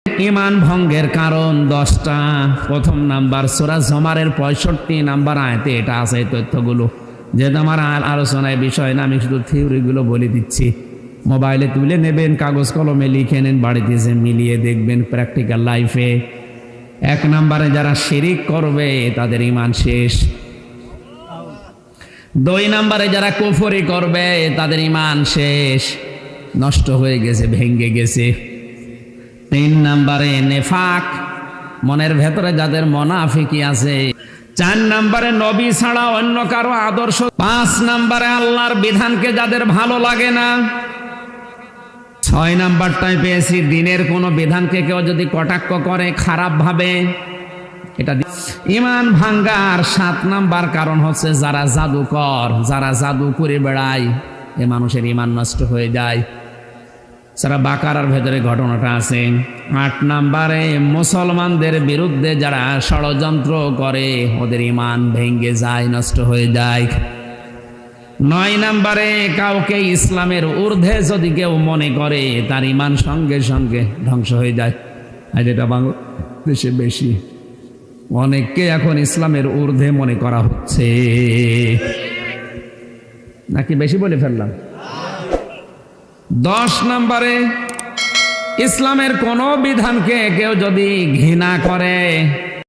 ইমান ভঙ্গের কারণ 10টা। প্রথম নাম্বার সূরা জুমারের 65 নাম্বার আয়াতে এটা আছে তথ্যগুলো। যেহেতু আমার আলোচনায় বিষয় না, আমি শুধু থিওরিগুলো বলে দিচ্ছি। মোবাইলে তুলে নেবেন, কাগজ কলমে লিখে নেন, বাড়িতে এসে মিলিয়ে দেখবেন প্র্যাকটিক্যাল লাইফে। 1 নাম্বারে যারা শিরিক করবে তাদের ইমান শেষ। 2 নাম্বারে যারা কুফরি করবে তাদের ইমান শেষ, নষ্ট হয়ে গেছে, ভেঙ্গে গেছে। 3 নাম্বারে নেফাক, মনের ভেতরে যাদের মুনাফিকি আছে। 4 নাম্বারে নবী ছাড়া অন্য কারো আদর্শ। 5 নাম্বারে আল্লাহর বিধানকে যাদের ভালো লাগে না। 6 নাম্বারটাই পেয়েছি, দিনের কোনো বিধানকে কেউ যদি কটাক্ষ করে খারাপ ভাবে, এটা ইমান ভাঙ্গার 7 নাম্বার কারণ হচ্ছে যারা জাদুকর, যারা জাদু করে বেড়ায়, এ মানুষের ইমান নষ্ট হয়ে যায়। সারা বাকারার ভেতরে ঘটনাটা আছে। 8 নাম্বারে মুসলমানদের বিরুদ্ধে যারা ষড়যন্ত্র করে ওদের ইমান ভেঙ্গে যায়, নষ্ট হয়ে যায়। 9 নাম্বারে কাউকে ইসলামের ঊর্ধ্বে যদি কেউ মনে করে তার ইমান সঙ্গে সঙ্গে ধ্বংস হয়ে যায়। আর এটা বাংলাদেশে বেশি, অনেককে এখন ইসলামের ঊর্ধ্বে মনে করা হচ্ছে। নাকি বেশি বলে ফেললাম? 10 নাম্বারে ইসলামের কোন বিধানকে কেউ যদি ঘৃণা করে